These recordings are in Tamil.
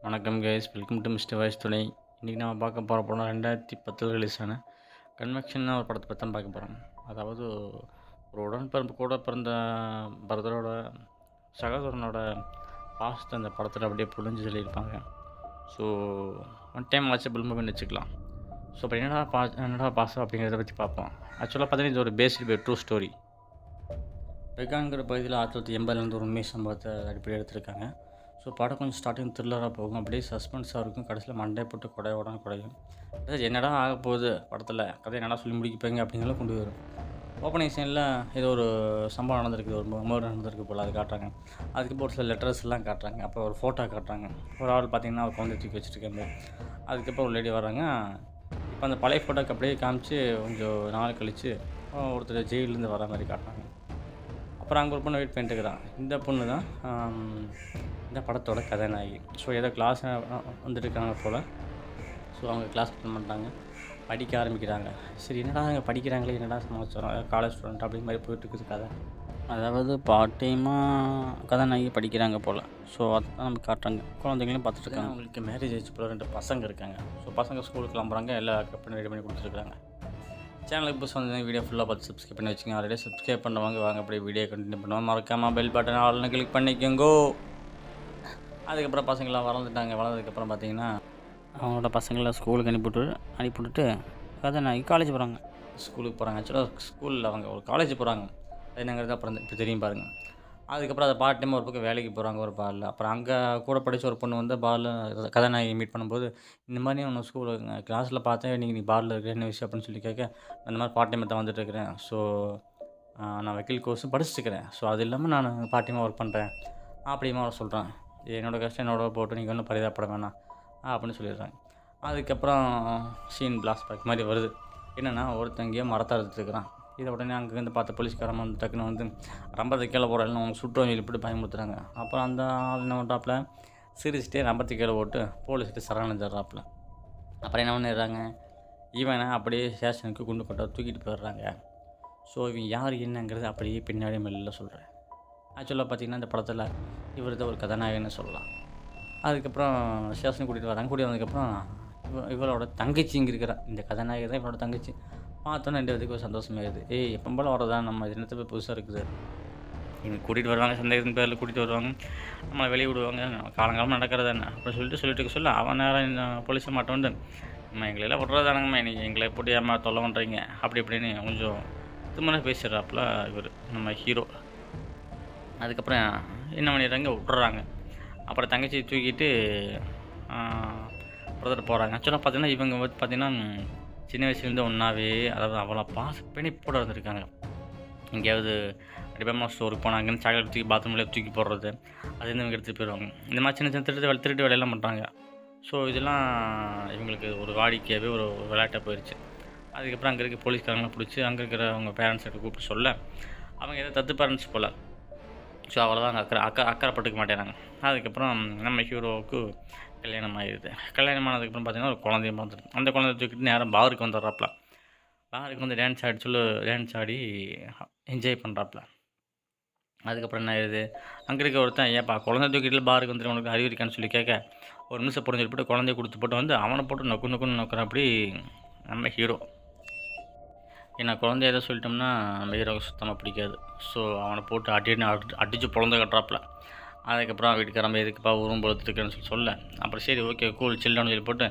வணக்கம் guys, welcome to mister voice துணை. இன்றைக்கி நம்ம பார்க்க போகிற படம் 2010 ரிலீஸ் ஆன கன்வெக்ஷன் ஒரு படத்தை பற்றி தான் பார்க்க போகிறோம். அதாவது ஒரு உடன்பிறப்பு கூட பிறந்த பிரதரோட சகோதரனோட பாஸ்ட் அந்த படத்தில் அப்படியே புரிஞ்சு சொல்லியிருப்பாங்க. ஸோ ஒன் டைம் வாட்சபிள் மூவின்னு வச்சுக்கலாம். ஸோ இப்போ என்னடா பாசம் அப்படிங்கிறத பற்றி பார்ப்போம். ஆக்சுவலாக பார்த்தீங்கன்னா இது ஒரு பேஸ்டு ட்ரூ ஸ்டோரி. வெகான்கிற பகுதியில் 1980 ஒரு உண்மை சம்பவத்தை அடிப்படை எடுத்திருக்காங்க. ஸோ படம் கொஞ்சம் ஸ்டார்டிங் த்ரில்லராக போகும், அப்படியே சஸ்பென்ஸாக இருக்கும். கடைசியில் மண்டே போட்டு குடையும். அதாவது என்னடா ஆக போகுது படத்தில், கதை என்னடா சொல்லி முடிக்கப்போங்க அப்படிங்கிறத கொண்டு வரும். ஓப்பனிங் சீனில் ஏதோ ஒரு சம்பவம் நடந்திருக்கு, ஒரு மர்டர் நடந்திருக்கு போல், அது காட்டுறாங்க. அதுக்கப்புறம் ஒரு சில லெட்டர்ஸ் எல்லாம் காட்டுறாங்க. அப்புறம் ஒரு ஃபோட்டோ காட்டுறாங்க. ஒரு ஆள் பார்த்திங்கன்னா ஒரு குழந்தை தூக்கி வச்சுருக்காங்க. அதுக்கப்புறம் ஒரு லேடி வராங்க. இப்போ அந்த பழைய ஃபோட்டோக்கு அப்படியே காமிச்சு கொஞ்சம் நாள் கழித்து ஒருத்தர் ஜெயிலேருந்து வர மாதிரி காட்டுறாங்க. அப்புறம் அங்கே ஒரு பொண்ணு வெயிட் பண்ணிட்டுருக்குறான். இந்த பொண்ணு தான் இந்த படத்தோட கதாநாயகி. ஸோ ஏதோ கிளாஸ் வந்துட்டுருக்காங்க போல். ஸோ அவங்க கிளாஸ் அட்டெண்ட் பண்ணுறாங்க, படிக்க ஆரம்பிக்கிறாங்க. சரி என்னடா அங்கே படிக்கிறாங்களே, என்னடா சமாச்சாரம், காலேஜ் ஸ்டூடெண்ட் அப்படி மாதிரி போயிட்டுருக்குது கதை. அதாவது பார்ட் டைமாக கதாநாயகி படிக்கிறாங்க போல். ஸோ அதுதான் நம்ம காட்டுறாங்க. குழந்தைங்களையும் பார்த்துட்ருக்காங்க. அவங்களுக்கு மேரேஜ் ஆகிடுச்சு போல், 2 பசங்க இருக்காங்க. ஸோ பசங்க ஸ்கூலுக்கு கிளம்புறாங்க, எல்லா கப்பனும் ரெடி பண்ணி கொடுத்துருக்குறாங்க. சேனலுக்கு புதுசு வந்து வீடியோ ஃபுல்லாக பார்த்து சப்ஸ்கிரைப் பண்ணி வச்சுங்க. ஆல்ரெடி சப்ஸ்கிரைப் பண்ணுவாங்க, வாங்க அப்படியே வீடியோ கண்டினியூ பண்ணுவாங்க. மறக்காமல் பெல் பட்டன் ஆல்னு கிளிக் பண்ணிக்கோங்கோ. அதுக்கப்புறம் பசங்களாம் வளர்ந்ததுக்கப்புறம் பார்த்தீங்கன்னா அவங்களோட பசங்களை ஸ்கூலுக்கு அனுப்பிவிட்டுட்டு கதாநாயகி காலேஜ் போகிறாங்க, ஸ்கூலுக்கு போகிறாங்க. ஆக்சுவலாக ஸ்கூலில் அவங்க ஒரு காலேஜ் போகிறாங்க. என்னங்கிறது அப்புறம் இப்போ தெரியும் பாருங்கள். அதுக்கப்புறம் அதை பார்ட் டைம் ஒரு பக்கம் வேலைக்கு போகிறாங்க ஒரு பாலில். அப்புறம் அங்கே கூட படித்த ஒரு பொண்ணு வந்து பாலில் கதாநாயகி மீட் பண்ணும்போது, இந்த மாதிரி ஒன்று ஸ்கூலில் கிளாஸில் பார்த்தேன், நீ பாலில் இருக்கிற என்ன விஷயம் அப்படின்னு சொல்லி கேட்க, அந்த மாதிரி பார்ட் டைம் தான் வந்துட்டுருக்கிறேன். ஸோ நான் வக்கீல் கோர்ஸும் படிச்சுட்டுருக்கிறேன். ஸோ அது இல்லாமல் நான் பார்ட் டைமாக ஒர்க் பண்ணுறேன் அப்படிமா அவர் சொல்கிறேன். என்னோடய கஷ்டம் என்னோட போட்டு நீங்கள் ஒன்றும் பரிதாபப்பட வேணாம் அப்படின்னு சொல்லிடுறாங்க. அதுக்கப்புறம் சீன் பிளாஷ்பேக் மாதிரி வருது. என்னென்னா ஒருத்தங்கேயோ மரத்தை அறுத்துருக்குறான். இதை உடனே அங்கேருந்து பார்த்த போலீஸ்காரன் வந்து டக்குன்னு வந்து ரம்பத்துக்கு கீழே போடுறாங்க, அவங்க சுட்டுறோம் இப்படி பயமுறுத்துறாங்க. அப்புறம் அந்த ஆள் என்ன பண்ணுறாப்புல, சிரிச்சிட்டே ரம்பத்துக்கு கீழே போட்டு போலீஸ்கிட்ட சரணடைஞ்சிட்றாப்புல. அப்புறம் என்ன பண்ணிடுறாங்க, இவனை அப்படியே ஸ்டேஷனுக்கு குண்டு கொட்ட தூக்கிட்டு போயிடுறாங்க. ஸோ இவன் யார் என்னங்கிறது அப்படியே பின்னாடி மெல்ல சொல்கிறேன். ஆக்சுவலாக பார்த்திங்கன்னா இந்த படத்தில் இவர் தான் ஒரு கதாநாயகன்னு சொல்லலாம். அதுக்கப்புறம் ஸ்டேஷனுக்கு கூட்டிகிட்டு வந்ததுக்கப்புறம் இவளோட தங்கச்சி இங்கே இருக்கிறான். இந்த கதாநாயகி தான் இவளோட தங்கச்சி. பார்த்தோன்னே 2 பேருக்கு ஒரு சந்தோஷமாகிடுது. எப்போ போல் வரதான் நம்ம தினத்தை போய் புதுசாக இருக்குது. இவங்க கூட்டிகிட்டு வருவாங்க, சந்தேகத்தின் பேரில் கூட்டிகிட்டு வருவாங்க, நம்மளை வெளியே விடுவாங்க, காலங்காலமாக நடக்கிறது என்ன அப்படின்னு சொல்லிட்டு சொல்ல அவன் நேரம் போலீஸை மாட்ட வந்து, நம்ம எங்களெல்லாம் விட்றதானங்கம்மா, நீங்கள் எங்களை போட்டு ஏமா தொல்லை பண்ணுறீங்க அப்படி இப்படின்னு கொஞ்சம் திமிராக பேசிடுறாப்புல இவர் நம்ம ஹீரோ. அதுக்கப்புறம் என்ன பண்ணிடுறாங்க, விட்டுறாங்க. அப்புறம் தங்கச்சி தூக்கிட்டு பிரதர் போகிறாங்க. ஆக்சுவலாக பார்த்தீங்கன்னா இவங்க வந்து பார்த்திங்கன்னா சின்ன வயசுலேருந்து ஒன்றாவே, அதாவது அவளை பிணைப்போட இருந்திருக்காங்க. எங்கேயாவது டிபார்ட்மெண்ட் ஸ்டோருக்கு போனாங்கன்னு சாக்லேட் தூக்கி பாத்ரூமில் தூக்கி போடுறது, அதுலேருந்து இவங்க எடுத்துகிட்டு போயிடுவாங்க. இந்த மாதிரி சின்ன சின்ன திருட்டு வேலையெல்லாம் பண்ணுறாங்க. ஸோ இதெல்லாம் இவங்களுக்கு ஒரு வாடிக்கையாகவே ஒரு விளையாட்டாக போயிடுச்சு. அதுக்கப்புறம் அங்கே இருக்க போலீஸ்காரங்களாம் பிடிச்சி அங்கே இருக்கிற அவங்க பேரண்ட்ஸை கூப்பிட்டு சொல்ல, அவங்க ஏதோ தத்து பேரண்ட்ஸ் போல். ஸோ அவ்வளோதான், அக்கறைப்பட்டுக்க மாட்டேறாங்க. அதுக்கப்புறம் நம்ம ஹீரோவுக்கு கல்யாணம் ஆகிடுது. கல்யாணம் ஆனதுக்கப்புறம் பார்த்திங்கன்னா ஒரு குழந்தைய பார்த்துட்டு, அந்த குழந்தைய தூக்கிட்டு நேரம் பாருக்கு வந்துடுறாப்புல. பாருக்கு வந்து டான்ஸ் ஆடி என்ஜாய் பண்ணுறாப்புல. அதுக்கப்புறம் என்ன ஆயிடுது, அங்கே இருக்க ஒருத்தன் ஏப்பா குழந்தை தூக்கிட்டு பாருக்கு வந்துட்டு உனக்கு அறிவு இருக்கான்னு சொல்லி கேட்க, ஒரு நிமிஷம் புரிஞ்சு போட்டு குழந்தைய கொடுத்து போட்டு வந்து அவனை போட்டு நொக்குன்னு நொக்குறான் அப்படி நம்ம ஹீரோ. ஏன்னா குழந்தைய எதை சொல்லிட்டோம்னா நம்ம ஹீரோவுக்கு சுத்தமாக பிடிக்காது. ஸோ அவனை போட்டு அடித்து பொழந்து கட்டுறாப்புல. அதுக்கப்புறம் வீட்டுக்காரம்ப எதுக்குப்பா உருவம் பொழுத்துட்டுருக்குன்னு சொல்ல, அப்புறம் சரி ஓகே கூல் சில்லுன்னு சொல்லி போட்டு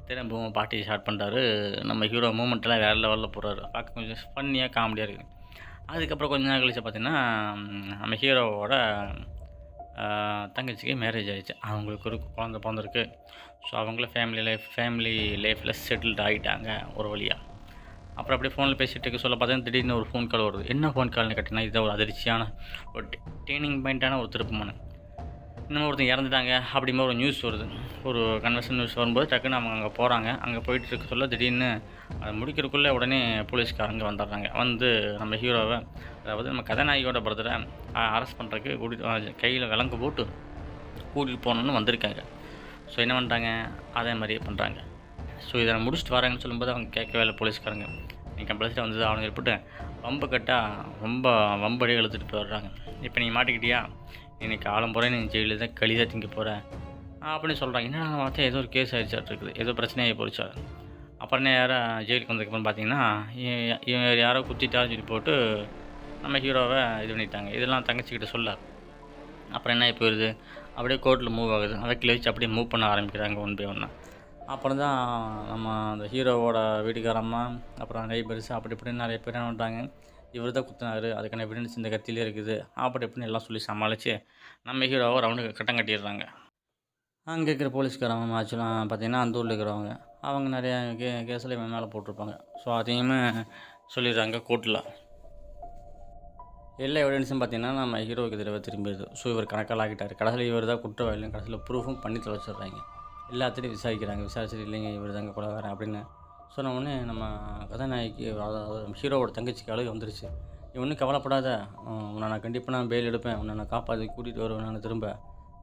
திரும்பவும் பாட்டி ஸ்டார்ட் பண்ணுறாரு. நம்ம ஹீரோ மூமெண்ட்டெல்லாம் வேறு லெவலில் போடுறாரு. பார்க்க கொஞ்சம் ஃபன்னியாக காமெடியாக இருக்குது. அதுக்கப்புறம் கொஞ்ச நாள் கழிச்சு பார்த்திங்கன்னா நம்ம ஹீரோவோட தங்கச்சிக்கு மேரேஜ் ஆகிடுச்சு. அவங்களுக்கு ஒரு குழந்தை பிறந்திருக்கு. ஸோ அவங்கள ஃபேமிலி லைஃப்பில் செட்டில்டு ஆகிட்டாங்க ஒரு வழியாக. அப்புறம் அப்படியே ஃபோனில் பேசிகிட்டு இருக்க சொல்ல பார்த்தீங்கன்னா திடீர்னு ஒரு ஃபோன் கால் வருது. என்ன ஃபோன் கால்னு கேட்டிங்கன்னா இதுதான் ஒரு அதிர்ச்சியான ஒரு டேர்னிங் பாயிண்ட்டான ஒரு திருப்பமான. இன்னும் ஒருத்தங்க இறந்துட்டாங்க அப்படிங்கிற ஒரு நியூஸ் வருது. ஒரு கன்வென்ஷன் நியூஸ் வரும்போது டக்குன்னு அவங்க அங்கே போகிறாங்க. அங்கே போயிட்டு இருக்க சொல்ல திடீர்னு அதை முடிக்கிறதுக்குள்ளே உடனே போலீஸ்காரங்க வந்துடுறாங்க. வந்து நம்ம ஹீரோவை, அதாவது நம்ம கதாநாயகியோட பிரதரை அரெஸ்ட் பண்ணுறதுக்கு கையில் விலங்கு போட்டு கூட்டிகிட்டு போகணுன்னு வந்திருக்காங்க. ஸோ என்ன பண்ணுறாங்க, அதே மாதிரியே பண்ணுறாங்க. ஸோ இதை முடிச்சுட்டு வராங்கன்னு சொல்லும்போது அவங்க கேட்கவே இல்லை போலீஸ்காரங்க. நீ கம்பல்சரி வந்தது அவனுக்கு ஏற்பட்டு வம்பு கட்டால் ரொம்ப வம்படியே இழுத்துட்டு போயிடுறாங்க. இப்போ நீ மாட்டிக்கிட்டியா, இன்றைக்கி காலம் போகிற நீ ஜெயிலில் தான் கழிதாக திங்க போகிற அப்படின்னு சொல்கிறாங்க. என்னடா பார்த்தா ஏதோ ஒரு கேஸ் ஆயிடுச்சாட்ருக்குது. ஏதோ பிரச்சனையாகி போச்சா. அப்புறம் நேரா ஜெயிலுக்கு வந்ததுக்கப்புறம் பார்த்தீங்கன்னா, இவன் யாரோ குத்திட்டான்னு சொல்லி போட்டு நம்ம ஹீரோவ இது பண்ணிட்டாங்க. இதெல்லாம் தங்கச்சிக்கிட்ட சொல்ல. அப்புறம் என்ன ஆகி போயிடுது, அப்படியே கோர்ட்டில் மூவ் ஆகுது. வக்கீல வச்சு அப்படியே மூவ் பண்ண ஆரம்பிக்கிறாங்க ஒன் பை ஒன்னா. அப்புறம் தான் நம்ம அந்த ஹீரோவோட வீட்டுக்காரம்மா, அப்புறம் நெய்பர்ஸ் அப்படி இப்படின்னு நிறைய பேர் என்ன பண்ணுறாங்க, இவர் தான் குத்துனாரு, அதுக்கான எவிடன்ஸ் இந்த கத்தியிலே இருக்குது, அப்படி இப்படின்னு எல்லாம் சொல்லி சமாளித்து நம்ம ஹீரோவை ரவுண்டு கட்டம் கட்டிடுறாங்க. அங்கே இருக்கிற போலீஸ்காரங்க ஆக்சுவலாக பார்த்தீங்கன்னா அந்த ஊரில் இருக்கிறவங்க, அவங்க நிறையா கேஸில் இவன் மேலே போட்டிருப்பாங்க. ஸோ அதையுமே சொல்லிடுறாங்க கோர்ட்டில். எல்லா எவிடன்ஸும் பார்த்தீங்கன்னா நம்ம ஹீரோவுக்கு எதிராக திரும்பிடுது. ஸோ இவர் கணக்கால் ஆகிட்டார். கடைசியில் இவர் தான் குற்றவாளின்னு கடைசியில் ப்ரூஃபும் பண்ணி தொலைச்சிடுறாங்க. எல்லாத்தையும் விசாரிக்கிறாங்க. விசாரிச்சுட்டு இல்லைங்க இவர் தாங்க கொலைகாரன் அப்படின்னு சொன்ன உடனே நம்ம கதாநாயகிக்கு, அதாவது ஹீரோவோட தங்கச்சிக்கு அழுகை வந்துருச்சு. நீ ஒன்றும் கவலைப்படாத, உன்னை நான் கண்டிப்பாக நான் பெயில் எடுப்பேன், உன்னை நான் காப்பாற்றி கூட்டிகிட்டு வருவேன் நான் திரும்ப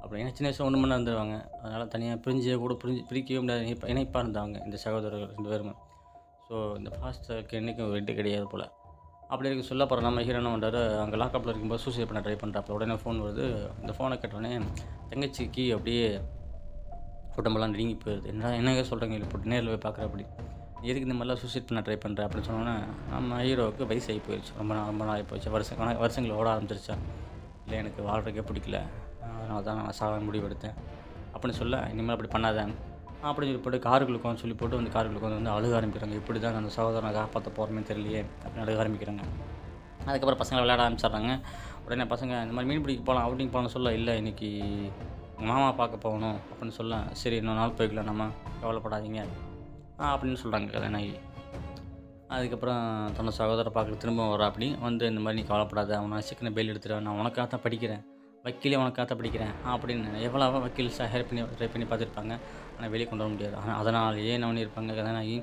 அப்படின்னு. சின்ன வயசில் ஒன்று மணி இருந்துருவாங்க. அதனால் தனியாக கூட பிரிக்கவே முடியாது, இணைப்பாக இருந்தாங்க இந்த சகோதரர்கள் 2 பேருமே. ஸோ இந்த ஃபாஸ்டருக்கு என்றைக்கும் வெட்டு கிடையாது போல். அப்படி இருக்க சொல்ல அப்புறம் நம்ம ஹீரோ என்ன பண்ணுறாரு, அங்கே லாக்கப்பில் இருக்கும்போது சூசைட் பண்ண ட்ரை பண்ணுறாப்புல. உடனே ஃபோன் வருது. இந்த ஃபோனை கேட்டோடனே தங்கச்சிக்கு அப்படியே உடம்பெல்லாம் நடுங்கி போயிடுது. என்னங்க சொல்கிறீங்க இல்லை போட்டு நேரில் போய் பார்க்குற அப்படி, எதுக்கு இந்த மாதிரிலாம் சூசைட் பண்ண ட்ரை பண்ணுற அப்படின்னு சொன்னோன்னே நம்ம ஹீரோவுக்கு வயசு ஆகி போயிடுச்சு. ரொம்ப நாள் ஆகி போயிடுச்சு. வருஷங்கள் ஓட ஆரம்பிச்சிருச்சா. இல்லை எனக்கு வாழ்றதுக்கே பிடிக்கல, அதனால தான் நான் சாக முடிவு எடுத்தேன் அப்படின்னு சொல்ல, இனிமேல் அப்படி பண்ணாத அப்படின்னு சொல்லி போட்டு காருக்குள்ள சொல்லி போட்டு வந்து காருக்குள்ள வந்து அழுக ஆரம்பிக்கிறாங்க. இப்படி தான் அந்த சகோதரனை காப்பாற்ற போகிறோமே தெரியலையே அப்படின்னு அழுக ஆரம்பிக்கிறாங்க. அதுக்கப்புறம் பசங்களை விளையாட ஆரம்பிச்சிட்றாங்க. உடனே பசங்க இந்த மாதிரி மீன் பிடிக்க போகலாம் அவுட்டிங் போகலான்னு சொல்ல, இல்லை இன்றைக்கி உங்கள் மாமா பார்க்க போகணும் அப்படின்னு சொல்ல, சரி இன்னொரு நாள் போய்க்கலாம் நம்ம, கவலைப்படாதீங்க அப்படின்னு சொல்கிறாங்க கதாநாயகி. அதுக்கப்புறம் தன்னோட சகோதரரை பார்க்க திரும்ப வர அப்படி வந்து, இந்த மாதிரி நீ கவலைப்படாத, அவனை சீக்கிரம் பெயில் எடுத்துடுவேன், நான் உனக்காக தான் படிக்கிறேன், வக்கீலே உனக்காக தான் படிக்கிறேன் அப்படின்னு எவ்வளோ வக்கீல் ஹெல்ப் பண்ணி ட்ரை பண்ணி பார்த்துருப்பாங்க. ஆனால் வெளியே கொண்டு வர முடியாது. ஆனால் அதனாலேயே என்ன பண்ணியிருப்பாங்க கதாநாயகி,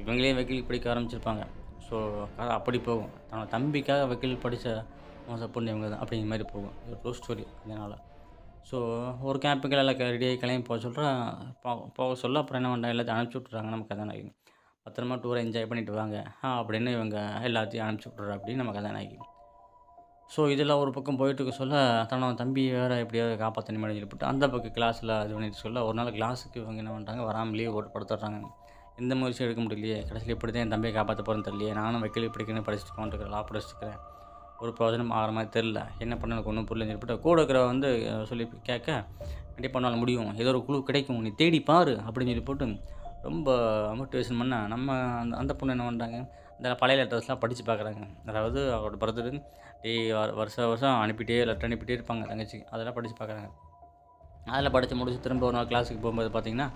இவங்களே வக்கீல் படிக்க ஆரம்பிச்சிருப்பாங்க. ஸோ கதை அப்படி போகும். தன்னோட தம்பிக்காக வக்கீல் படித்த பொண்ணு இவங்க தான் அப்படிங்கிற மாதிரி போகும். ஒரு ட்ரூ ஸ்டோரி. அதனால் ஸோ ஒரு கேம்புக்கு எல்லாம் ரெடியாகி கிளம்பி போக சொல்கிறேன். போக சொல்ல அப்புறம் என்ன பண்ணுறாங்க, எல்லாத்தையும் அனுப்பிச்சி விட்றாங்க நம்ம கதாநாயகி. பத்திரமா டூரை என்ஜாய் பண்ணிவிட்டு வாங்க அப்படின்னு இவங்க எல்லாத்தையும் அனுப்பிச்சி விட்றா அப்படின்னு நம்ம கதாநாயகி. ஸோ இதெல்லாம் ஒரு பக்கம் போயிட்டுருக்க சொல்ல, தன்னோட தம்பி வேறு எப்படியாவது காப்பாற்றணுமே சொல்லிவிட்டு அந்த பக்கம் கிளாஸில் இது பண்ணிட்டு சொல்ல, ஒரு நாள் கிளாஸுக்கு இவங்க என்ன பண்ணுறாங்க, வராமல் லீவ் போட்டு படுத்துடுறாங்க. எந்த முயற்சியும் எடுக்க முடியலையே, கடைசியில் இப்படி தான் என் தம்பியை காப்பாற்ற போகிறேன்னு தெரியலையே, நானும் வக்கீல் படிக்கணும்னு படிச்சுட்டு போன்ட்டுருக்கிறேன், லா படிச்சுட்டுருக்கிறேன், ஒரு பிரயோஜனம் ஆகிற மாதிரி தெரில, என்ன பண்ண எனக்கு ஒன்றும் புரியலன்னு சொல்லிவிட்டு கூட இருக்கிற வந்து சொல்லி கேட்க, கண்டிப்பாக பண்ணாலும் முடியும், ஏதோ ஒரு குழு கிடைக்கும், நீ தேடி பாரு அப்படின்னு சொல்லி போட்டு ரொம்ப மோட்டிவேஷன் பண்ண நம்ம அந்த பொண்ணு என்ன பண்ணுறாங்க, இந்த பழைய லெட்டர்ஸ்லாம் படித்து பார்க்குறாங்க. அதாவது அவரோட பிரதரு வருஷம் அனுப்பிட்டே லெட்டர் அனுப்பிட்டே இருப்பாங்க தங்கச்சிக்கு, அதெல்லாம் படித்து பார்க்குறாங்க. அதில் படித்து முடிச்சு திரும்ப ஒரு நாள் கிளாஸுக்கு போகும்போது பார்த்திங்கன்னா,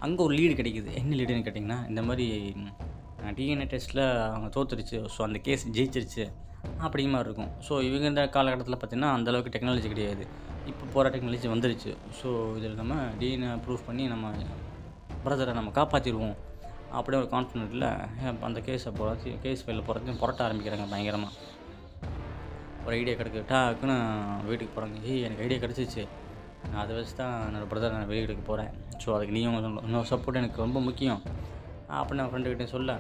அங்கே ஒரு லீடு கிடைக்குது. என்ன லீடுன்னு கேட்டிங்கன்னா, இந்த மாதிரி டிஎன்ஏ டெஸ்ட்டில் அவங்க தோற்றுருச்சு, ஸோ அந்த கேஸ் ஜெயிச்சிருச்சு அப்படிங்கிற மாதிரி இருக்கும். ஸோ இவங்க இந்த காலகட்டத்தில் பார்த்திங்கன்னா அந்தளவுக்கு டெக்னாலஜி கிடையாது. இப்போ போகிற டெக்னாலஜி வந்துருச்சு. ஸோ இதில் நம்ம டிஎன்ஏ ப்ரூஃப் பண்ணி நம்ம பிரதரை நம்ம காப்பாற்றிடுவோம் அப்படியே ஒரு கான்ஃபிடென்ட்டில் அந்த கேஸ் ஃபைலில் புரட்ட ஆரம்பிக்கிறாங்க பயங்கரமாக. ஒரு ஐடியா கிடைக்கு, டாக்குன்னு வீட்டுக்கு போகிறாங்க. எனக்கு ஐடியா கிடச்சிச்சு, நான் அதை வச்சு தான் என்னோடய பிரதரை நான் வெளியே எடுக்க போகிறேன், ஸோ அதுக்கு நீயும் இன்னொரு சப்போர்ட் எனக்கு ரொம்ப முக்கியம் அப்படின்னு நான் ஃப்ரெண்டுக்கிட்டே சொல்ல,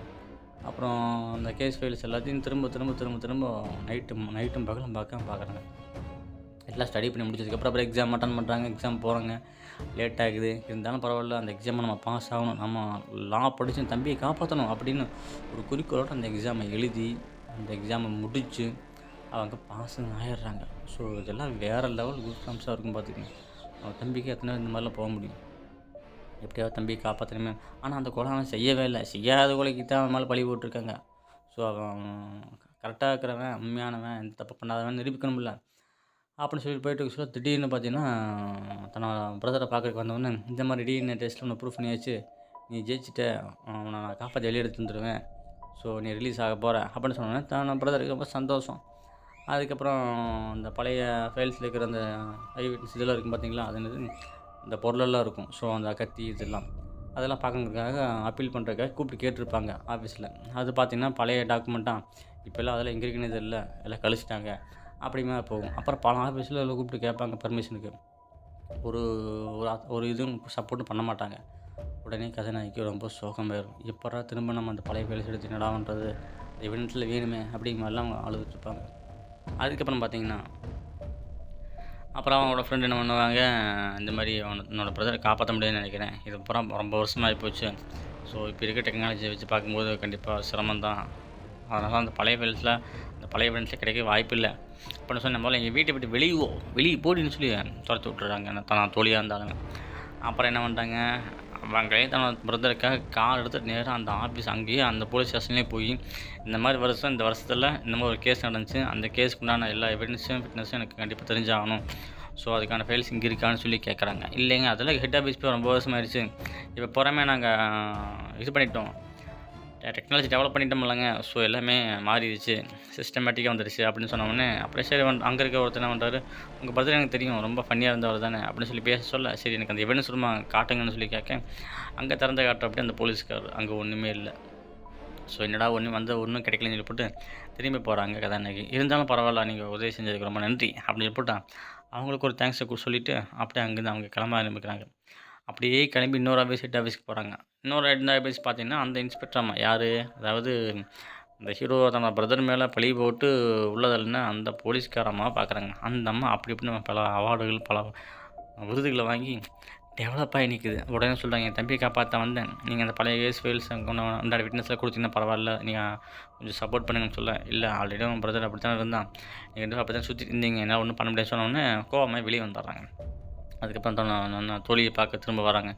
அப்புறம் அந்த கேஸ் ஃபைல்ஸ் எல்லாத்தையும் திரும்ப நைட்டும் பகலும் பார்க்குறாங்க. எல்லாம் ஸ்டடி பண்ணி முடிச்சதுக்கப்புறம் அப்புறம் எக்ஸாம் அட்டன் பண்ணுறாங்க. எக்ஸாம் போகிறாங்க, லேட் ஆகுது, இருந்தாலும் பரவாயில்ல, அந்த எக்ஸாமை நம்ம பாஸ் ஆகணும், நம்ம லா படித்து தம்பியை காப்பாற்றணும் அப்படின்னு ஒரு குறிக்கோளோடு அந்த எக்ஸாமை எழுதி அந்த எக்ஸாமை முடித்து அவங்க பாஸ் ஆகிடுறாங்க. ஸோ இதெல்லாம் வேறு லெவல் குட் அம்சம் இருக்கும் பார்த்துக்கங்க. அவன் தம்பிக்கு எத்தனை இந்த மாதிரிலாம் போக முடியும், எப்படியாவது தம்பியை காப்பாற்றணுமே. ஆனால் அந்த கொலை அவன் செய்யவே இல்லை, செய்யாத கொலைக்கு தான் அவன் மேலே பழி போட்டிருக்காங்க. ஸோ அவன் கரெக்டாக இருக்கிறவன், உண்மையானவன், எந்த தப்பு பண்ணாதவன் நிரூபிக்கணும்ல அப்படின்னு சொல்லி போயிட்டு சொல்ல, திடீர்னு பார்த்தீங்கன்னா தன்னோட பிரதரை பார்க்குறக்கு வந்தவொடனே, இந்த மாதிரி டிஎன்ஏ டெஸ்ட்டில் ஒன்று ப்ரூஃப் பண்ணியாச்சு, நீ ஜெயிச்சிட்ட, உன்னை நான் காப்பாற்றி வெளியே எடுத்து வந்துடுவேன், ஸோ நீ ரிலீஸ் ஆக போகிற அப்படின்னு சொன்னோன்னே தன்னோட பிரதருக்கு ரொம்ப சந்தோஷம். அதுக்கப்புறம் இந்த பழைய ஃபைல்ஸில் இருக்கிற அந்த ஐவிட்னஸ் இதெல்லாம் இருக்கும் பார்த்தீங்களா, அது என்னது இந்த பொருளெல்லாம் இருக்கும். ஸோ அந்த கத்தி இதெல்லாம் அதெல்லாம் பார்க்கறதுக்காக அப்பீல் பண்ணுறதுக்காக கூப்பிட்டு கேட்டிருப்பாங்க ஆஃபீஸில். அது பார்த்திங்கன்னா பழைய டாக்குமெண்ட்டாக, இப்போல்லாம் அதெல்லாம் எங்கே இருக்குன்னு தெரியல, எல்லாம் கழிச்சிட்டாங்க அப்படிமா போகும். அப்புறம் பல ஆஃபீஸில் எல்லாம் கூப்பிட்டு கேட்பாங்க பெர்மிஷனுக்கு, ஒரு இதுவும் சப்போர்ட்டும் பண்ண மாட்டாங்க. உடனே கதாநாயகிக்கு ரொம்ப சோகமாயிடும். எப்படா திரும்ப நம்ம அந்த பழைய ஃபைல்ஸ் எடுத்து என்னடான்றது, எவிடன்ஸில் வேணுமே அப்படிங்கிற மாதிரிலாம் அவங்க அழுதுட்டுருப்பாங்க. அதுக்கப்புறம் பார்த்திங்கன்னா அப்புறம் அவங்களோட ஃப்ரெண்டு என்ன பண்ணுவாங்க, இந்த மாதிரி உன்னோட பிரதரை காப்பாற்ற முடியும்னு நினைக்கிறேன். இது அப்புறம் ரொம்ப வருஷமாகி போச்சு. ஸோ இப்போ இருக்க டெக்னாலஜியை வச்சு பார்க்கும்போது கண்டிப்பாக சிரமம் தான். அதனால அந்த பழைய ஃபைல்ஸில் அந்த பழைய ஃப்ரெண்ட்ஸில் கிடைக்க வாய்ப்பு இல்லை அப்படின்னு சொல்லி நம்மளால் எங்கள் வீட்டை விட்டு வெளியே போடின்னு சொல்லி துரத்தி விட்டுறாங்க நான் தோழியாக இருந்தாலுங்க. அப்புறம் என்ன பண்ணிட்டாங்க, அவங்களே தன்னோட பிரதருக்காக கார் எடுத்துகிட்டு நேராக அந்த ஆஃபீஸ் அங்கேயே அந்த போலீஸ் ஸ்டேஷன்லேயே போய் இந்த மாதிரி இந்த வருஷத்தில் இந்த மாதிரி ஒரு கேஸ் நடந்துச்சு, அந்த கேஸுக்குண்டான எல்லா ஃபிட்னஸும் எனக்கு கண்டிப்பாக தெரிஞ்சாகணும். ஸோ அதுக்கான ஃபைல்ஸ் இங்கே இருக்கான்னு சொல்லி கேட்குறாங்க. இல்லைங்க அதெல்லாம் ஹெட் ஆஃபீஸ் போய் ரொம்ப வருஷம் ஆயிடுச்சு, இப்போ புறமே நாங்கள் இது பண்ணிட்டோம், டெக்னாலஜி டெவலப் பண்ணிட்டோம்லங்க. ஸோ எல்லாமே மாறிடுச்சு, சிஸ்டமேட்டிக்காக வந்துடுச்சு அப்படின்னு சொன்னோடனே அப்படியே சரி அங்கே இருக்க ஒருத்தர் என்ன பண்ணுறாரு, உங்கள் பிரதர் எனக்கு தெரியும் ரொம்ப ஃபன்னியாக இருந்தவர் தானே அப்படின்னு சொல்லி பேச சொல்ல, சரி எனக்கு அந்த எவிடன்ஸ் சும்மா காட்டுங்கன்னு சொல்லி கேட்க அங்கே திறந்த காட்டுற அப்படி அந்த போலீஸ்கார் அங்கே ஒன்றுமே இல்லை. ஸோ என்னடா ஒன்றும் கிடைக்கலன்னு சொல்லி போட்டு திரும்பி போகிறாங்க கதாநாயகி. இருந்தாலும் பரவாயில்ல, நீங்கள் உதவி செஞ்சதுக்கு ரொம்ப நன்றி அப்படின்னு சொல்லி போட்டால் அவங்களுக்கு ஒரு தேங்க்ஸை சொல்லிவிட்டு அப்படியே அங்கேருந்து அவங்க கிளம்ப ஆரம்பிக்கிறாங்க. அப்படியே கிளம்பி இன்னொரு ஹெட் ஆஃபீஸ்க்கு போகிறாங்க. இன்னொரு ஆஃபீஸ் பார்த்தீங்கன்னா அந்த இன்ஸ்பெக்டர் அம்மா யார், அதாவது இந்த ஹீரோ தன்னோட பிரதர் மேலே பழி போட்டு உள்ளதில்லைன்னா அந்த போலீஸ்கார அம்மாவை பார்க்குறாங்க. அந்த அம்மா அப்படி இப்படின்னு பல அவார்டுகள் பல விருதுகளை வாங்கி டெவலப் ஆகி நிற்குது. உடனே சொல்கிறாங்க, என் தம்பியை காப்பாற்ற வந்தேன், நீங்கள் அந்த பழைய கேஸ் ஃபைல்ஸ் அண்டாட விட்னஸில் கொடுத்தீங்கன்னா பரவாயில்ல, நீங்கள் கொஞ்சம் சப்போர்ட் பண்ணுங்கன்னு சொல்ல, இல்லை ஆல்ரெடி உங்கள் பிரதர் அப்படி தான் இருந்தான், நீங்கள் அப்படி தான் சுற்றி இருந்தீங்க, என்னால் ஒன்றும் பண்ண முடியாது சொன்னோடனே கோவமாக வெளியே வந்துடுறாங்க. அதுக்கப்புறம் தான் நான் தோழியை பார்க்க திரும்ப வராங்க.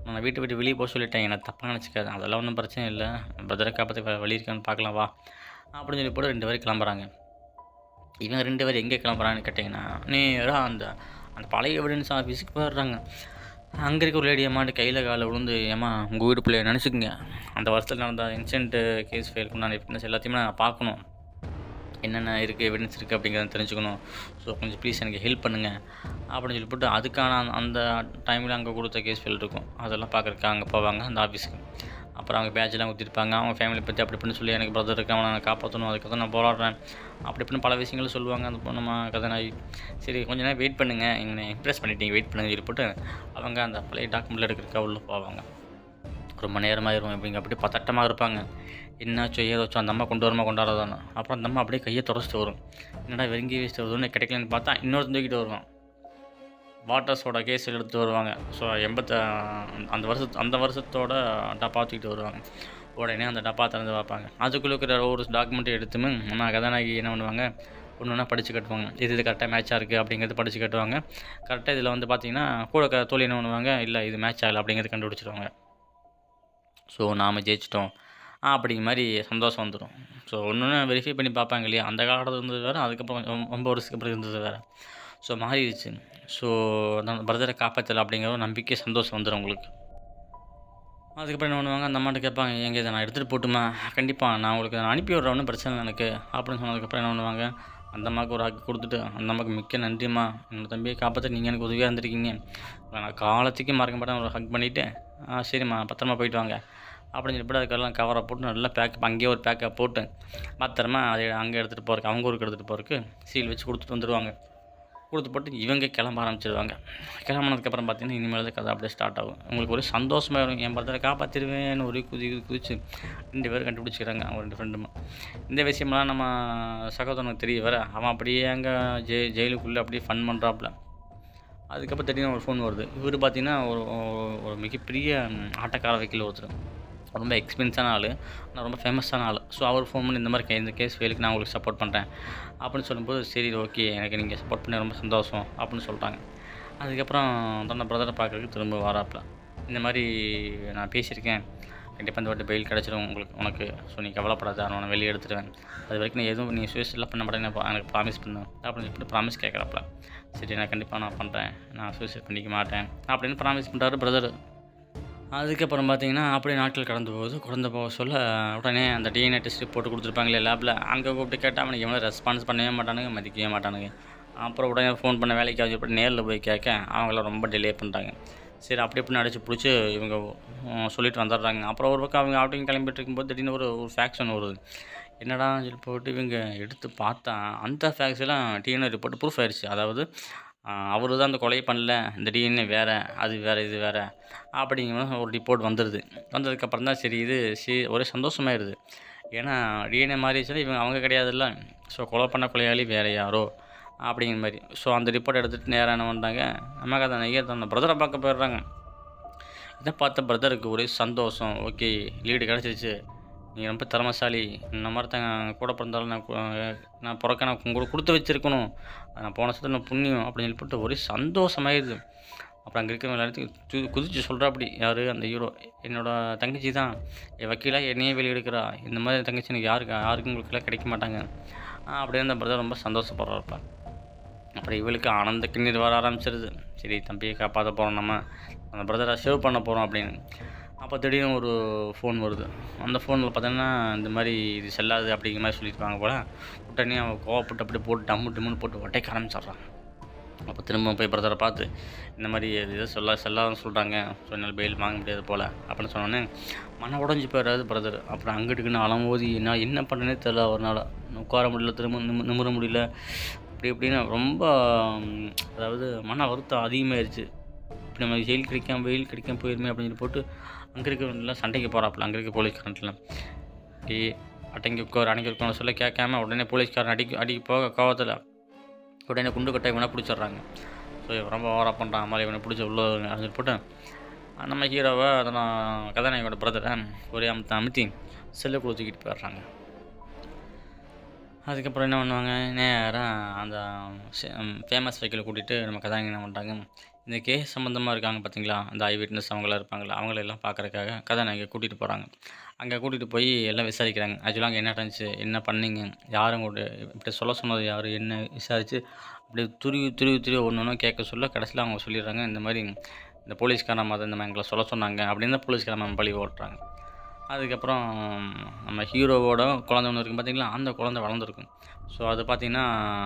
நான் வீட்டை விட்டு வெளியே போக சொல்லிட்டேன், எனக்கு தப்பாக நினச்சிக்காது, அதெல்லாம் ஒன்றும் பிரச்சனை இல்லை, பிரதரை காப்பாற்ற வழி இருக்கான்னு பார்க்கலாம் வா அப்படின்னு சொல்லி போட்டு 2 பேரும் கிளம்புறாங்க. இவங்க 2 பேர் எங்கே கிளம்புறான்னு கேட்டிங்கன்னா நேராக அந்த பழைய எவிடன்ஸ் ஆஃபீஸுக்கு போயிடுறாங்க. அங்கே இருக்க ஒரு லேடி அம்மாட்டு கையில் காலில் விழுந்து, ஏம்மா உங்கள் வீட்டு பிள்ளைய நினச்சிக்கோங்க, அந்த வருஷத்தில் நடந்த இன்சிடென்ட்டு கேஸ் ஃபைலுக்கு நான் ஃபிட்னஸ் எல்லாத்தையுமே நான் பார்க்கணும், என்னென்ன இருக்குது எவிடன்ஸ் இருக்குது அப்படிங்கிறத தெரிஞ்சுக்கணும், ஸோ கொஞ்சம் ப்ளீஸ் எனக்கு ஹெல்ப் பண்ணுங்கள் அப்படின்னு சொல்லி போட்டு அதுக்கான அந்த டைமில் அங்கே கொடுத்த கேஸ் ஃபைல் இருக்கும், அதெல்லாம் பார்க்குறதுக்கு அங்கே போவாங்க அந்த ஆஃபீஸுக்கு. அப்புறம் அவங்க பேட்செலாம் ஊற்றிருப்பாங்க, அவங்க ஃபேமிலி பற்றி அப்படி இப்படின்னு சொல்லி எனக்கு பிரதர் இருக்கு, அவனை நான் காப்பாற்றணும், அதுக்காக நான் போராடுறேன் அப்படி இப்படின்னு பல விஷயங்களும் சொல்லுவாங்க அந்த பொண்ணு கதாநாயகி. சரி கொஞ்ச நேரம் வெயிட் பண்ணுங்கள், எங்களை இம்ப்ரெஸ் பண்ணிட்டீங்க, வெயிட் பண்ணுங்க சொல்லி போட்டு அவங்க அந்த பழைய டாக்குமெண்ட்டில் எடுக்கிறதுக்கு உள்ள போவாங்க. ரொம்ப நேரமாகிடும் இப்படிங்க, அப்படியே பதட்டமாக இருப்பாங்க, என்னாச்சோ ஏதாச்சும் அந்த அம்மா கொண்டாடுறதானோ. அப்புறம் அந்த அம்மா அப்படியே கையை தொடச்சிட்டு வரும், என்னடா வெறுங்கி வச்சுட்டு வருதுன்னு கிடைக்கலன்னு பார்த்தா இன்னொருத்தன் தூக்கிட்டு வருவான், வாட்டர்ஸோட கேஸ் எடுத்துகிட்டு வருவாங்க. ஸோ அந்த வருஷத்தோட டப்பா தூக்கிட்டு வருவாங்க. உடனே அந்த டப்பா திறந்து பார்ப்பாங்க, அதுக்குள்ளே இருக்கிற ஒரு டாக்குமெண்ட்டை எடுத்துமே நம்ம கதாநாயகி என்ன பண்ணுவாங்க, ஒன்று ஒன்றா படித்து கட்டுவாங்க, இது கரெக்டாக மேட்சாக இருக்குது அப்படிங்கிறது படித்து கட்டுவாங்க. கரெக்டாக இதில் வந்து பார்த்திங்கன்னா கூட தோழி என்ன பண்ணுவாங்க, இல்லை இது மேட்ச் ஆகலை அப்படிங்கிறது கண்டுபிடிச்சிடுவாங்க. ஸோ நாம் ஜெயிச்சிட்டோம் அப்படிங்கிற மாதிரி சந்தோஷம் வந்துடும். ஸோ ஒன்று வெரிஃபை பண்ணி பார்ப்பாங்க இல்லையா, அந்த காலத்தில் இருந்தது வேறு, அதுக்கப்புறம் ரொம்ப வருஷத்துக்கு அப்புறம் இருந்தது வேறு. ஸோ மாறிடுச்சு. ஸோ அந்த பிரதரை காப்பாற்றலை அப்படிங்கிற ஒரு நம்பிக்கை சந்தோஷம் வந்துடும் உங்களுக்கு. அதுக்கப்புறம் என்ன பண்ணுவாங்க, அந்த அம்மாட்ட கேட்பாங்க, எங்கே இதை நான் எடுத்துகிட்டு போட்டுமா, கண்டிப்பாக நான் உங்களுக்கு அனுப்பி விட்றேன், ஒன்றும் பிரச்சனை இல்லை எனக்கு அப்படின்னு சொன்னதுக்கப்புறம் என்ன பண்ணுவாங்க, அந்த அம்மாவுக்கு ஒரு ஹக் கொடுத்துட்டு, அந்த அம்மாவுக்கு மிக்க நன்றிம்மா, என்னோடய தம்பியை காப்பாற்ற நீங்கள் எனக்கு உதவியாக இருந்திருக்கீங்க, நான் காலத்துக்கு மறக்க மாட்டேன், ஒரு ஹக் பண்ணிவிட்டு சரிம்மா பத்திரமா போயிட்டு வாங்க அப்படின்னு சொல்லிட்டு அதுக்கெல்லாம் கவரை போட்டு நல்லா அங்கேயே ஒரு பேக்கப் போட்டு பத்திரமா அதை அங்கே எடுத்துகிட்டு போகிறக்கு அவங்க ஊருக்கு எடுத்துகிட்டு போகிறதுக்கு சீல் வச்சு கொடுத்துட்டு வந்துடுவாங்க. கொடுத்து போட்டு இவங்க கிளம்ப ஆரம்பிச்சிடுவாங்க. கிளம்புனதுக்கப்புறம் பார்த்தீங்கன்னா இனிமேல் தான் கதை அப்படியே ஸ்டார்ட் ஆகும். உங்களுக்கு ஒரு சந்தோஷமாக இருக்கும், என் படத்தில் காப்பாற்றிடுவேன்னு ஒரு குதிச்சு 2 பேர் கண்டுபிடிச்சிக்கிறாங்க, அவங்க 2 ஃப்ரெண்டுமா. இந்த விஷயம்லாம் நம்ம சகோதரனுக்கு தெரிய வர அவன் அப்படியே அங்கே ஜெயிலுக்குள்ளே அப்படியே ஃபன் பண்ணுறாப்புல. அதுக்கப்புறம் திடீர்னு ஒரு ஃபோன் வருது. இவர் பார்த்தீங்கன்னா ஒரு மிகப்பெரிய ஆட்டக்கார வக்கீல் ஒருத்தர், ரொம்ப எக்ஸ்பென்ஸான ஆள், ஆனால் ரொம்ப ஃபேமஸான ஆள். ஸோ அவர் ஃபோன் பண்ணி இந்த மாதிரி இந்த கேஸ் ஃபைலுக்கு நான் உங்களுக்கு சப்போர்ட் பண்ணுறேன் அப்படின்னு சொல்லும்போது, சரி ஓகே எனக்கு நீங்கள் சப்போர்ட் பண்ண ரொம்ப சந்தோஷம் அப்படின்னு சொல்லிட்டாங்க. அதுக்கப்புறம் தன்னோட பிரதரை பார்க்குறதுக்கு திரும்ப வராப்பில், இந்த மாதிரி நான் பேசியிருக்கேன், கண்டிப்பாக இந்த வாட்டி பெயில் கிடச்சிடும் உனக்கு, ஸோ நீ கவலைப்படாத, நான் வெளியே எடுத்துடுவேன், அது வரைக்கும் நீ எதுவும் நீ சூசைட்லாம் பண்ண மாட்டேன், எனக்கு ப்ராமிஸ் பண்ணு அப்படின்னு சொல்லிட்டு ப்ராமிஸ் கேட்குறாப்புல. சரி நான் கண்டிப்பாக நான் பண்ணுறேன், நான் சூசைட் பண்ணிக்க மாட்டேன் அப்படின்னு ப்ராமிஸ் பண்ணுறாரு பிரதர். அதுக்கப்புறம் பார்த்தீங்கன்னா அப்படியே நாட்கள் கடந்து போக சொல்ல உடனே அந்த டிஎன்ஏ டெஸ்ட் போட்டு கொடுத்துருப்பாங்களே லேபில், அங்கே கூப்பிட்டு கேட்டால் அவனுக்கு எவ்வளோ ரெஸ்பான்ஸ் பண்ணவே மாட்டானுங்க, மதிக்கவே மாட்டானுங்க. அப்புறம் உடனே ஃபோன் பண்ண வேலைக்கு ஆகிப்பட்டு நேரில் போய் கேட்க அவங்களாம் ரொம்ப டிலே பண்ணுறாங்க. சரி அப்படி இப்படின்னு அடித்து பிடிச்சி இவங்க சொல்லிட்டு வந்துடுறாங்க. அப்புறம் ஒரு பக்கம் அவங்க அவுட்டிங் கிளம்பிட்டு இருக்கும்போது திடீர்னு ஒரு ஃபேக்ஷன் வருது. என்னடா சொல்லி போட்டு இவங்க எடுத்து பார்த்தா அந்த ஃபேக்ட்ஸ்லாம் டிஎன்ஏ ரிப்போர்ட் ப்ரூஃப் ஆயிடுச்சு. அதாவது அவர் தான் அந்த கொலை பண்ணல, இந்த டிஎன்ஏ வேறு, அது வேறு, இது வேறு அப்படிங்கிற ஒரு ரிப்போர்ட் வந்துடுது. வந்ததுக்கப்புறம் தான் சரி இது ஒரே சந்தோஷமாயிருது. ஏன்னா டிஎன்ஏ மாறிடுச்சுன்னா அவங்க கிடையாதுல்ல, ஸோ கொலை பண்ண கொலையாளி வேறு யாரோ அப்படிங்கிற மாதிரி. ஸோ அந்த ரிப்போர்ட் எடுத்துகிட்டு நேராக என்ன பண்ணுறாங்க, நம்ம கதாநாயகி தன்னோட பிரதரை பார்க்க போயிடுறாங்க. இதை பார்த்த பிரதருக்கு ஒரே சந்தோஷம். ஓகே, லீடு கிடச்சிருச்சு, நீ ரொம்ப திறமைசாலி, இந்த மாதிரி தான் கூட பிறந்தாலும் நான் பிறக்க நான் கூட கொடுத்து வச்சுருக்கணும், நான் போன சத்து நான் புண்ணியம் அப்படின்னு சொல்லிட்டு ஒரே சந்தோஷமாயிருது. அப்புறம் அங்கே இருக்கிற எல்லாத்தையும் குதிச்சு சொல்கிறாப்படி, யார் அந்த ஹீரோ, என்னோட தங்கச்சி தான் என் வக்கீலா என்னையே வெளியே எடுக்கிறா, இந்த மாதிரி தங்கச்சி எனக்கு யாருக்கும் உங்களுக்குலாம் கிடைக்க மாட்டாங்க அப்படின்னு அந்த பிரதர் ரொம்ப சந்தோஷப்படுறாருப்பா. அப்புறம் இவளுக்கு ஆனந்த கண்ணீர் வர ஆரம்பிச்சிருது. சரி, தம்பியை காப்பாற்ற போகிறோம், நம்ம அந்த பிரதரை சேவ் பண்ண போகிறோம் அப்படின்னு. அப்போ திடீர்னு ஒரு ஃபோன் வருது. அந்த ஃபோனில் பார்த்தோன்னா இந்த மாதிரி இது செல்லாது அப்படிங்கிற மாதிரி சொல்லியிருப்பாங்க போல். உடனே அவன் கோவப்பட்டு அப்படியே போட்டு டம்முன்னு போட்டு ஒட்டைக்க ஆரம்பிச்சிட்றான். அப்போ திரும்ப போய் பிரதரை பார்த்து, இந்த மாதிரி இது செல்லாதுன்னு சொல்கிறாங்க, ஸோ என்னால் பெயில் வாங்க முடியாது போல் அப்படின்னு சொன்னோன்னே மன உடஞ்சி போயிடாது பிரதர். அப்புறம் அங்கிட்டுக்குன்னு அலமோதி என்ன பண்ணுறேனே தெரியல, அவரால் உட்கார முடியல, திரும்ப நிமிர முடியல, அப்படி இப்படின்னு ரொம்ப அதாவது மன வருத்தம் அதிகமாகிடுச்சு. இப்படி நம்ம வெயில் கிடைக்காம போயிருமே அப்படின்னு போட்டு அங்கே இருக்கிறவங்களாம் சண்டைக்கு போகிறாப்புல. அங்கே இருக்க போலீஸ்காரன்ட்டுலாம் அடங்கி உட்காரன்னு சொல்ல கேட்காம உடனே போலீஸ்காரன் அடிக்க போக கோவத்தில் உடனே குண்டு கட்டை இவனை பிடிச்சிட்றாங்க. ஸோ ரொம்ப ஓவராக பண்ணுறான் மாதிரி இவனை பிடிச்ச உள்ள அப்படின்னு போட்டு நம்ம ஹீரோவை அதெல்லாம் கதாநாயகோட பிரதரை ஒரே அமுத்தி செல்லை குளிச்சுக்கிட்டு போயிடுறாங்க. அதுக்கப்புறம் என்ன பண்ணுவாங்க, நேராக அந்த ஃபேமஸ் வெஹிக்கிளை கூட்டிகிட்டு நம்ம கதாநாயகி என்ன பண்ணுறாங்க, இந்த கேஸ் சம்மந்தமாக இருக்காங்க பார்த்தீங்களா, அந்த ஐ விட்னஸ் அவங்களாம் இருப்பாங்களா, அவங்களெல்லாம் பார்க்குறதுக்காக கதாநாயகியை கூட்டிகிட்டு போகிறாங்க. அங்கே கூட்டிகிட்டு போய் எல்லாம் விசாரிக்கிறாங்க. ஆக்சுவலாக அங்கே என்ன நடந்துச்சு, என்ன பண்ணீங்க, யாரும் கூட இப்படி சொல்ல சொன்னது யார், என்ன விசாரித்து அப்படியே துருவி ஒன்று கேட்க சொல்ல கடைசியில் அவங்க சொல்லிடுறாங்க, இந்த மாதிரி இந்த போலீஸ்காரன் மாதிரி இந்த மாதிரி எங்களை சொல்ல சொன்னாங்க அப்படின்னு போலீஸ்காரன் பழி ஓட்டுறாங்க. அதுக்கப்புறம் நம்ம ஹீரோவோட குழந்தை ஒன்று இருக்கும் பார்த்திங்களா, அந்த குழந்தை வளர்ந்துருக்கும். ஸோ அது பார்த்திங்கன்னா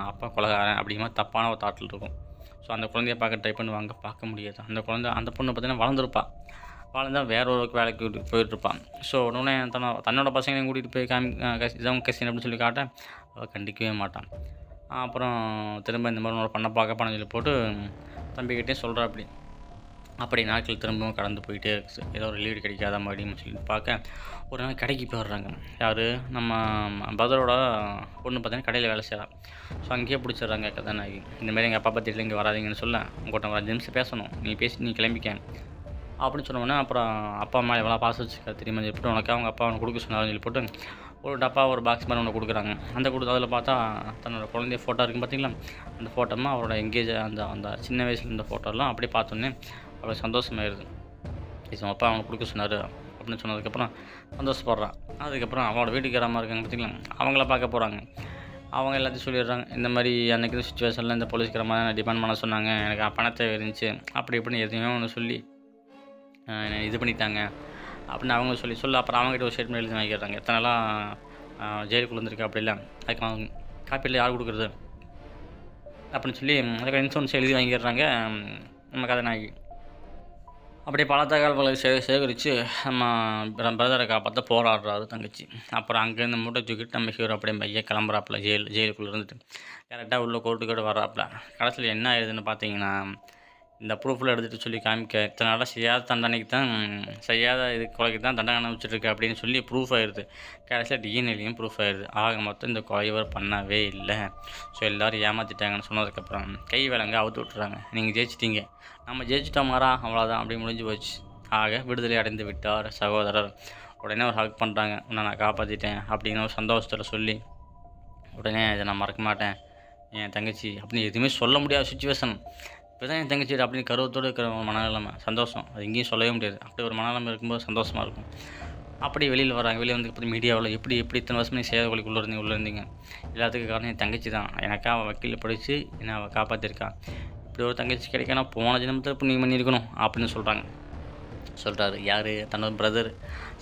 அப்பா கொலைகாரன் அப்படிங்கிற மாதிரி தப்பான ஒரு தாட்டில் இருக்கும். ஸோ அந்த குழந்தைய பார்க்க ட்ரை பண்ணுவாங்க, பார்க்க முடியாது. அந்த பொண்ணு பார்த்திங்கன்னா வளர்ந்துருப்பா, வளர்ந்தால் வேற ஒரு வேலைக்கு போயிட்டுருப்பான். ஸோ உடனே தன்னோட பசங்களையும் கூட்டிகிட்டு போய் இதான் கசின் அப்படின்னு சொல்லி காட்ட அவள் கண்டிக்கவே மாட்டான். அப்புறம் திரும்ப இந்த மாதிரி பண்ண பார்க்கப்பான்னு சொல்லி போட்டு தம்பிக்கிட்டே சொல்கிறா. அப்படி நாட்கள் திரும்பவும் கடந்து போயிட்டே இருக்குது. ஏதோ ஒரு லீடு கிடைக்காத மாதிரின்னு சொல்லி பார்க்க ஒரு நாள் கடைக்கு போயிடுறாங்க. யார், நம்ம பிரதரோட பொண்ணு பார்த்தீங்கன்னா கடையில் வேலை செய்கிறான். ஸோ அங்கேயே பிடிச்சிடுறாங்க கதாநாயகி. இந்தமாரி எங்கள் அப்பா பற்றி இங்கே வராதிங்கன்னு சொல்ல, உங்கள்கிட்ட ஒரு 5 நிமிஷம் பேசணும், நீ பேசி நீ கிளம்பிக்க அப்படின்னு சொன்னோன்னே, அப்புறம் அப்பா அம்மா எவ்வளோ பாசம் வச்சுக்க தெரியுமா சொல்லி போட்டு உனக்கு அவங்க அப்பா அவனை கொடுக்க சொன்னாருன்னு சொல்லி போட்டு ஒரு டப்பா ஒரு பாக்ஸ் மாதிரி ஒன்று கொடுக்குறாங்க. அதில் பார்த்தா தன்னோட குழந்தைய ஃபோட்டோ இருக்குது பார்த்தீங்களா, அந்த ஃபோட்டோமா அவரோட எங்கேஜ் அந்த சின்ன வயசில் இருந்த ஃபோட்டோலாம் அப்படியே பார்த்தோன்னே அவ்வளோ சந்தோஷமாயிருது. இது அப்பா அவனுக்கு கொடுக்க சொன்னார் அப்படின்னு சொன்னதுக்கப்புறம் சந்தோஷப்படுறான். அதுக்கப்புறம் அவனோட வீட்டுக்காரமாக இருக்காங்க பார்த்திங்களா, அவங்கள பார்க்க போகிறாங்க. அவங்க எல்லாத்தையும் சொல்லிடுறாங்க, இந்த மாதிரி அன்றைக்கி சுச்சுவேஷனில் இந்த போலீஸ்காரமாக நான் டிபெண்ட் பண்ண சொன்னாங்க, எனக்கு பணத்தை இருந்துச்சு அப்படி இப்படின்னு எதுவுமே ஒன்று சொல்லி இது பண்ணிட்டாங்க அப்படின்னு அவங்க சொல்ல அப்புறம் அவங்ககிட்ட ஒரு ஸ்டேட்மெண்ட் எழுதி வாங்கிடுறாங்க. எத்தனை நாளாக ஜெயிலுக்குள்ள இருந்திருக்கு அப்படி இல்லை, அதுக்கு அவங்க காப்பீட்டில் யார் கொடுக்குறது அப்படின்னு சொல்லி அதுக்கு இன்சூரன்ஸ் எழுதி வாங்கிடுறாங்க நம்ம கதாநாயகி. அப்படியே பல தகவல்களை சேகரித்து நம்ம பிரதரை காப்பாற்ற போராடுறாரு தங்கச்சி. அப்புறம் அங்கேருந்து மூட்டை தூக்கிட்டு நம்ம ஹீரோ அப்படியே பையன் கிளம்புறாப்புல ஜெயிலுக்குள்ளே இருந்துட்டு கரெக்டாக உள்ள கோர்ட்டுக்கிட்ட வர்றாப்புல. கடைசியில் என்ன ஆயிடுதுன்னு பார்த்தீங்கன்னா, இந்த ப்ரூஃபில் எடுத்துகிட்டு சொல்லி காமிக்க இத்தனை நாளாக செய்யாத தண்டனைக்கு தான் செய்யாத இது கொலைக்கு தான் தண்டனை அனுப்பிச்சிட்ருக்கு அப்படின்னு சொல்லி ப்ரூஃப் ஆயிடுது. கடைசியில் டிஎன்ஏலையும் ப்ரூஃப் ஆயிடுது. ஆக மொத்தம் இந்த கொலைவர் பண்ணவே இல்லை. ஸோ எல்லோரும் ஏமாற்றிட்டாங்கன்னு சொன்னதுக்கப்புறம் கை விலங்க அவுத்து விட்டுறாங்க. நீங்கள் ஜெயிச்சிட்டீங்க, நம்ம ஜெயிச்சிட்டோமாரா, அவ்வளோதான் அப்படி முடிஞ்சு போச்சு. ஆக விடுதலை அடைந்து விட்டார் சகோதரர். உடனே ஒரு ஹக் பண்ணுறாங்க, உன்னை நான் காப்பாற்றிட்டேன் அப்படின்னு ஒரு சந்தோஷத்தில் சொல்லி, உடனே இதை நான் மறக்க மாட்டேன் என் தங்கச்சி அப்படின்னு எதுவுமே சொல்ல முடியாத சுச்சுவேஷன். இப்போ தான் என் தங்கச்சி அப்படின்னு கருவத்தோடு இருக்கிற மனநிலைமை சந்தோஷம், அது எங்கேயும் சொல்லவே முடியாது. அப்படி ஒரு மனநிலைமை இருக்கும்போது சந்தோஷமாக இருக்கும். அப்படி வெளியில் வராங்க. வெளியே வந்து இப்போ மீடியாவில் எப்படி இத்தனை வருஷம் நீங்கள் செய்யாத கொலைக்கு உள்ளே இருந்தீங்க, எல்லாத்துக்கும் காரணம் என் தங்கச்சி தான். எனக்காக அவள் வக்கீலில் படித்து என்னை அவள் காப்பாற்றிருக்கான். இப்படி ஒரு தங்கச்சி கிடைக்கனா போன ஜென்மத்தில் இப்போ நீங்கள் பண்ணியிருக்கணும் அப்படின்னு சொல்கிறாரு. யார், தன்னோட பிரதர்.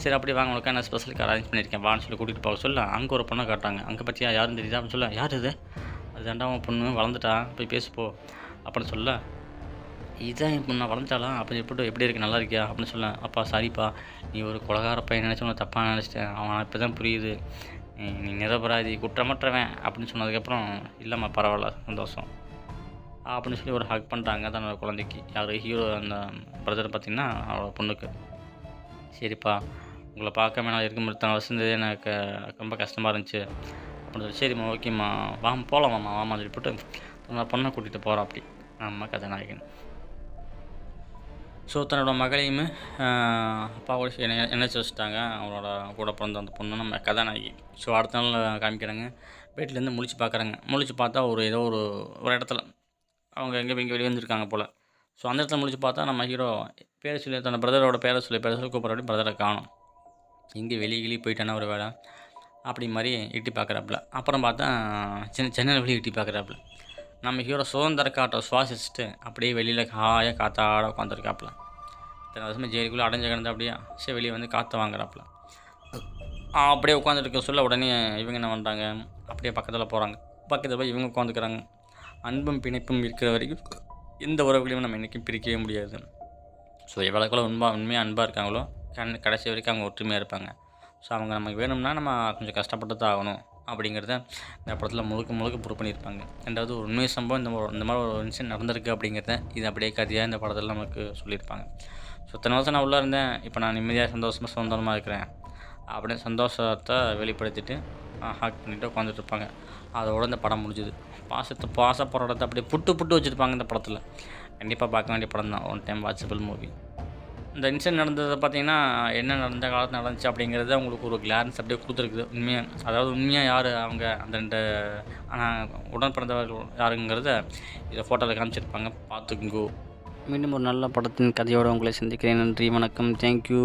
சரி அப்படி வாங்க, உனக்கு நான் ஸ்பெஷலுக்கு அரேஞ்ச் பண்ணியிருக்கேன் வான்னு சொல்லி கூட்டிகிட்டு போக சொல்ல, அங்கே ஒரு பொண்ணை காட்டுறாங்க. அங்கே பற்றியா யாரும் தெரியுதா அப்படின்னு சொல்ல, யார் இது, அது ரெண்டாவது பொண்ணு வளர்ந்துட்டா, போய் பேசுப்போ அப்படின்னு சொல்ல, இதான் இப்போ நான் வளர்ந்தாலாம் அப்படின்னு சொல்லிட்டு எப்படி இருக்குது, நல்லா இருக்கியா அப்படின்னு சொல்ல, அப்பா சாரிப்பா, நீ ஒரு கொலகார பையன் நினச்சி உனக்கு தப்பாக நினச்சிட்டேன், அவன் இப்போ தான் புரியுது, நீ நிரபராதி குற்றமற்றவன் அப்படின்னு சொன்னதுக்கப்புறம், இல்லைம்மா பரவாயில்ல சந்தோஷம் அப்படின்னு சொல்லி ஒரு ஹக் பண்ணுறாங்க தன்னோட குழந்தைக்கு. யார், ஹீரோ அந்த பிரதர் பார்த்திங்கன்னா அவளோட பொண்ணுக்கு. சரிப்பா, உங்களை பார்க்காம நான் இருக்கும் இத்தனை வருஷம் எனக்கு ரொம்ப கஷ்டமாக இருந்துச்சு அப்படின்னு சொல்லி, சரிம்மா ஓகேம்மா போகலாமாம்மா வாமா சொல்லி போட்டு அந்த பொண்ணை கூட்டிகிட்டு போகிறோம் அப்படி நம்ம கதாநாயகன். ஸோ தன்னோட மகளையுமே அப்பாவோட இணைச்சி வச்சுட்டாங்க. அவனோட கூட பிறந்த அந்த பொண்ணு நம்ம கதாநாயகி. ஸோ அடுத்த நாள் காமிக்கிறாங்க, வீட்டிலேருந்து முழிச்சு பார்க்குறாங்க. முழிச்சு பார்த்தா ஏதோ ஒரு இடத்துல அவங்க இங்கே வெளியே வந்துருக்காங்க போல். ஸோ அந்த இடத்துல முழிச்சு பார்த்தா நம்ம ஹீரோ பேர் சொல்லி தன்னோட பிரதரோட பேரை சொல்லி கூப்பிட்றபடி பிரதரை காணும். இங்கே வெளியே போயிட்டான ஒரு வேலை அப்படி மாதிரி எட்டி பார்க்குறாப்புல. அப்புறம் பார்த்தா ஜன்னல் வெளியே எட்டி பார்க்குறாப்புல. நம்ம ஹீரோ சுதந்திர காற்றை சுவாசிச்சுட்டு அப்படியே வெளியில் ஹாயாக காற்றாட உட்காந்துருக்காப்புல. இத்தனை வருஷமாக ஜெயிலுக்குள்ளே அடைஞ்ச கிடந்து அப்படியே சரி வெளியே வந்து காற்று வாங்குறாப்புல. அப்படியே உட்காந்துருக்க சொல்ல உடனே இவங்க என்ன பண்ணுறாங்க, அப்படியே பக்கத்தில் போகிறாங்க. பக்கத்தில் போய் இவங்க உட்காந்துக்கிறாங்க. அன்பும் பிணைப்பும் இருக்கிற வரைக்கும் எந்த உறவுகளையும் நம்ம என்றைக்கும் பிரிக்கவே முடியாது. ஸோ எவ்வளோக்குள்ள உண்மையாக அன்பாக இருக்காங்களோ கடைசி வரைக்கும் அவங்க ஒற்றுமையாக இருப்பாங்க. ஸோ அவங்க நமக்கு வேணும்னா நம்ம கொஞ்சம் கஷ்டப்பட்டு தான் ஆகணும் அப்படிங்கிறத இந்த படத்தில் முழுக்க ப்ரூவ் பண்ணியிருப்பாங்க. ரெண்டாவது ஒரு உண்மை சம்பவம் இந்த மாதிரி ஒரு இன்சிடென்ட் நடந்திருக்கு அப்படிங்கிறத இது அப்படியே கதையாக இந்த படத்தில் நமக்கு சொல்லியிருப்பாங்க. ஸோ இத்தனை வருஷம் நான் உள்ளே இருந்தேன், இப்போ நான் நிம்மதியாக சந்தோஷமாக சுதந்திரமாக இருக்கிறேன் அப்படின்னு சந்தோஷத்தை வெளிப்படுத்திட்டு ஹாக் பண்ணிவிட்டு உட்காந்துட்டு இருப்பாங்க. அதோட இந்த படம் முடிஞ்சுது. பாச போராட்டத்தை அப்படியே புட்டு வச்சுருப்பாங்க இந்த படத்தில். கண்டிப்பாக பார்க்க வேண்டிய படம் தான், ஒன் டைம் வாட்சபிள் மூவி. இந்த இன்சிடென்ட் நடந்ததை பார்த்தீங்கன்னா என்ன நடந்த காலத்தில் நடந்துச்சு அப்படிங்கிறத உங்களுக்கு ஒரு கிளான்ஸ் அப்படியே கொடுத்துருக்குது. உண்மையாக யார் அவங்க அந்த 2 ஆனால் உடன் பிறந்தவர்கள் யாருங்கிறத இதை ஃபோட்டோவில் காமிச்சிருப்பாங்க, பார்த்துக்குங்கோ. மீண்டும் ஒரு நல்ல படத்தின் கதையோடு உங்களை சந்திக்கிறேன். நன்றி, வணக்கம், தேங்க்யூ.